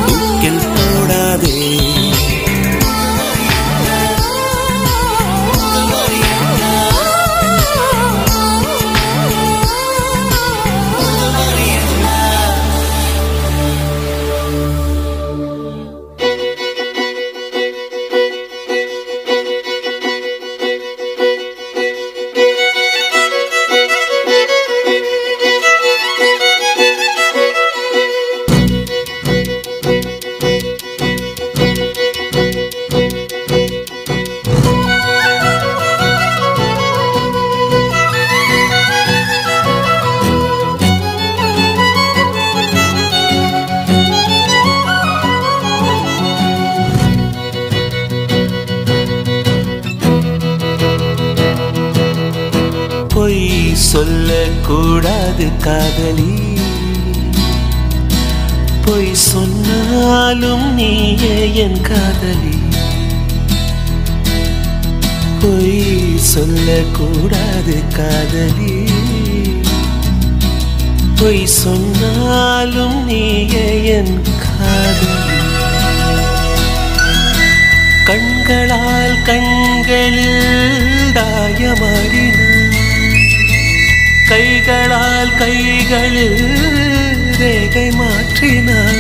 தூக்கில் போடாதே. சொல்லக்கூடாது காதலி, பொய் சொன்னாலும் நீயே என் காதலி பொய் சொல்லக்கூடாது காதலி பொய் சொன்னாலும் நீயே என் காதலி கண்களால் கண்களில் தாயமாடினார் கைகளால் கைகளில் ரேகை மாற்றினார்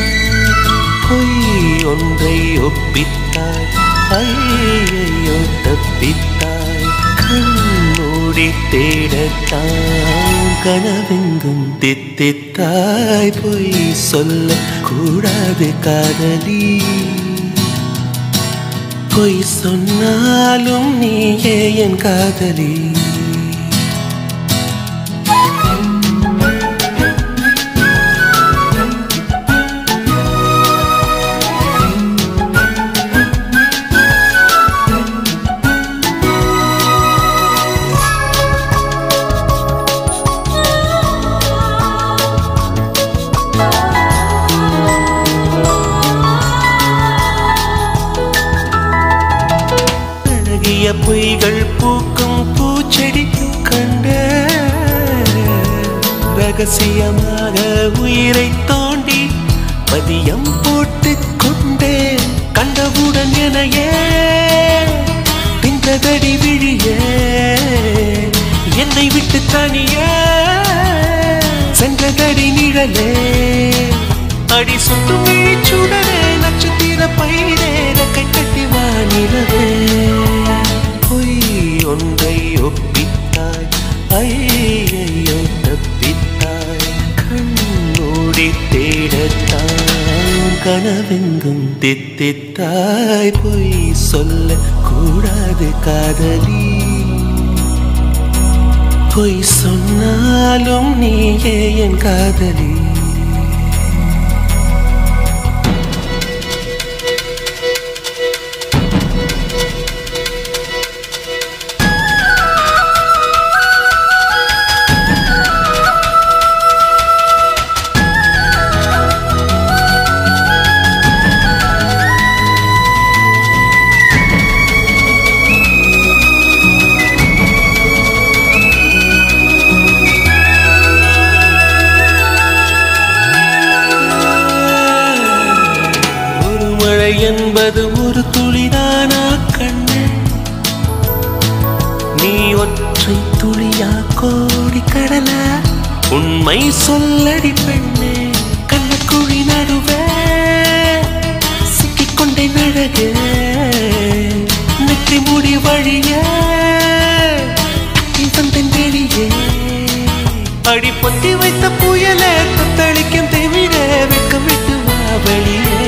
பொய் ஒன்றை ஒப்பித்தாய் ஐயையோ தப்பித்தாய் கண்மூடி தேடத்தான் கனவெங்கும் தித்தித்தாய் பொய் சொல்ல கூடாது காதலி பொய் சொன்னாலும் நீயே என் காதலி பொய்கள் பூக்கும் பூச்செடி கண்ட ரகசியமாக உயிரை தோண்டி பதியம் போட்டு கொண்டே கண்டவுடன் எனையே பிந்ததடி விழியே என்னை விட்டு தனியே சென்றதடி நிழலே அடி சுட்டும் சுடரே நட்சத்திர பயிரே கை கட்டி வானிலவே பொய் ஒன்றை ஒப்பித்தாய் ஐயையோ தப்பித்தாய் கண்மூடி தேடத்தான் கனவெங்கும் தித்தித்தாய் பொய் சொல்ல கூடாது காதலி பொய் சொன்னாலும் நீயே என் காதலி என்பது ஒரு துளிதானா கண்ணே நீ ஒற்றை துளியா கோடி கடலா உண்மை சொல்லடி பெண்ணே கண்ணக்குழி நடுவே சிக்கிக்கொண்டே நழகே நெற்றி முடி வழியே வந்தேன் வெளியே அடி பொத்தி வைத்த புயலே தத்தளிக்கும் தெவிடே வெக்கம் விட்டு வா வெளியே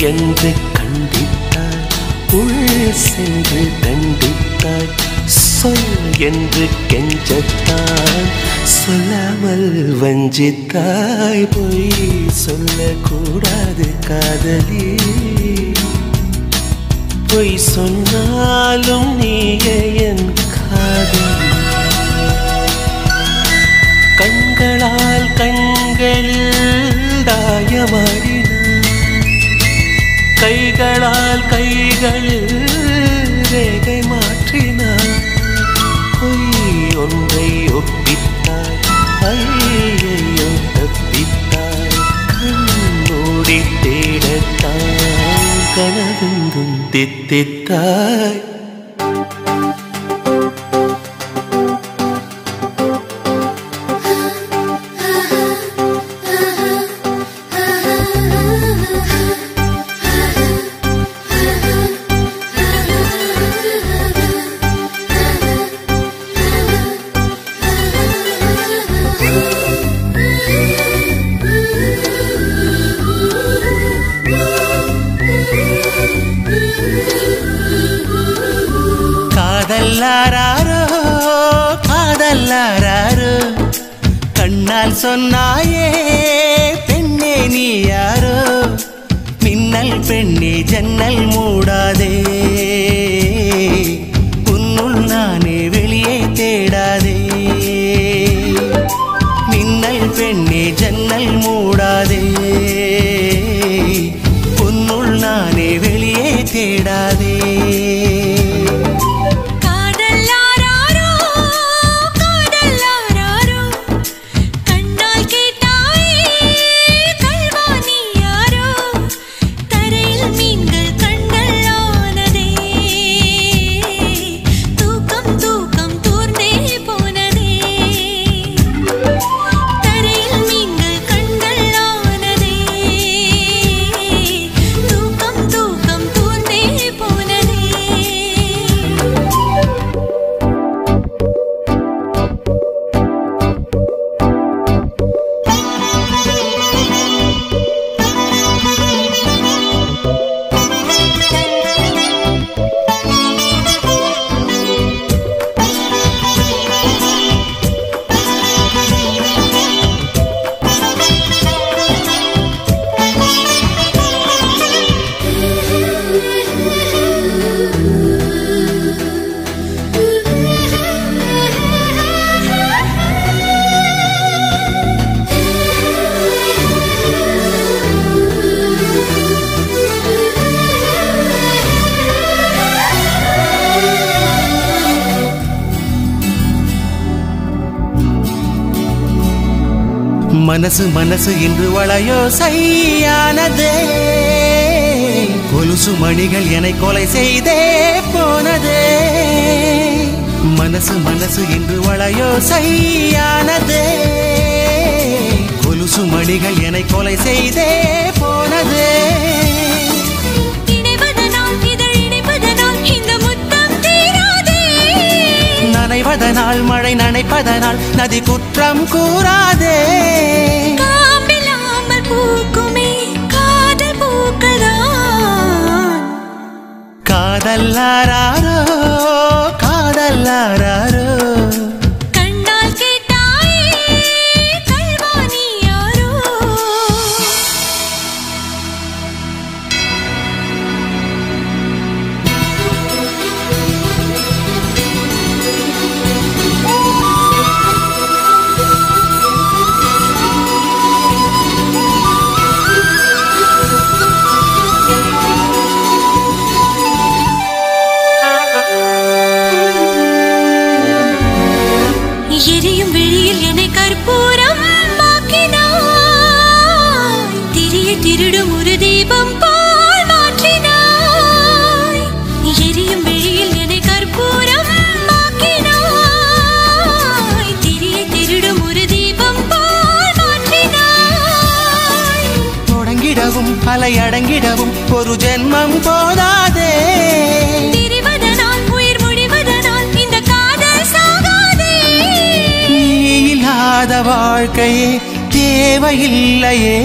என்று கண்டித்தாய் உள் சென்று தண்டித்தாய் சொல் என்று கெஞ்சத்தாய் சொல்லாமல் வஞ்சித்தாய் பொய் சொல்லக்கூடாது காதலி பொய் சொன்னாலும் நீயே என் காதலி கண்களால் கண்களில் தாயமாடினார் கைகளால் கைகளில் ரேகை மாற்றினார் பொய் ஒன்றை ஒப்பித்தாய் ஐயையோ தப்பித்தாய் கண்மூடி தேடத்தான் கனவெங்கும் தித்தித்தாய்
காதல்லாரோ காதல்லாரோ கண்ணால் சொன்னாயே பெண்ணே நீ யாரோ மின்னல் பெண்ணே ஜன்னல் மூடாதே உன்னுள் நானே வெளியே தேடாதே மின்னல் பெண்ணே ஜன்னல்
ஜன்னல் மூடாதே உன்னுள் நானே வெளியே தேடாதே மனசு மனசு இன்று வளையோ சையானதே கொலுசு மணிகள் என்னை கொலை செய்தே போனதே மனசு மனசு இன்று வளையோ சையானதே கொலுசு மணிகள் என்னை கொலை செய்தே போனதே நனைவதனால் மழை நனைப்பதனால் நதி குற்றம் கூறாதே
காம்பில்லாமல் பூக்குமே காதல் பூக்கள்தான்
காதல்லாரோ காதல்லாரோ
கண்ணால் கேட்டாயே கல்வாணி யாரோ எரியும் வெளியில் என்னை கற்பூரம் ஆக்கினாய் திரிய திருடும் ஒரு தீபம் போல் மாற்றினாய் எரியும் வெளியில் என்னை கற்பூரம் ஆக்கினாய் திரிய திருடும் ஒரு தீபம் போல் மாற்றினாய்
தொடங்கிடவும் அலை அடங்கிடவும் ஒரு ஜென்மம் போதாதே
திரிவதனால் உயிர் முடிவதனால் இந்த காதல் சாகாதே
இல்லாத வாழ்க்கையே தேவையில்லையே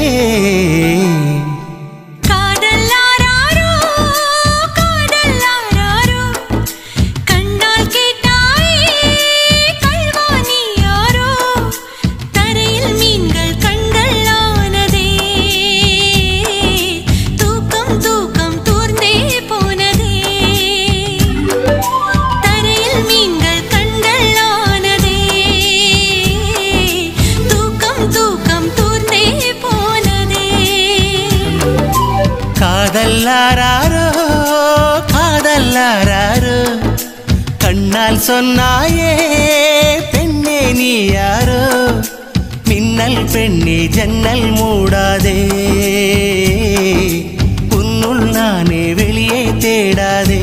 காதல்லாரோ காதல்லாரோ கண்ணால் கேட்டாயே கல்வாணி யாரோ தரையில் மீன்கள் கண்கள் ஆனதே தூக்கம் தூக்கம் தூர்ந்தே போனதே தரையில் மீன்கள் கண்கள் ஆனதே தூக்கம் தூக்கம் தூர்ந்தே போனதே
காதல்லாரோ காதல்லாரோ கண்ணால் சொன்னாயே பெண்ணே நீ யாரோ மின்னல் பெண்ணே ஜன்னல் மூடாதே உன்னுள் நானே வெளியே தேடாதே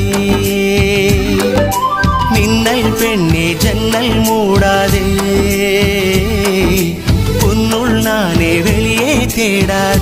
மின்னல் பெண்ணே ஜன்னல் மூடாதே உன்னுள் நானே வெளியே தேடாதே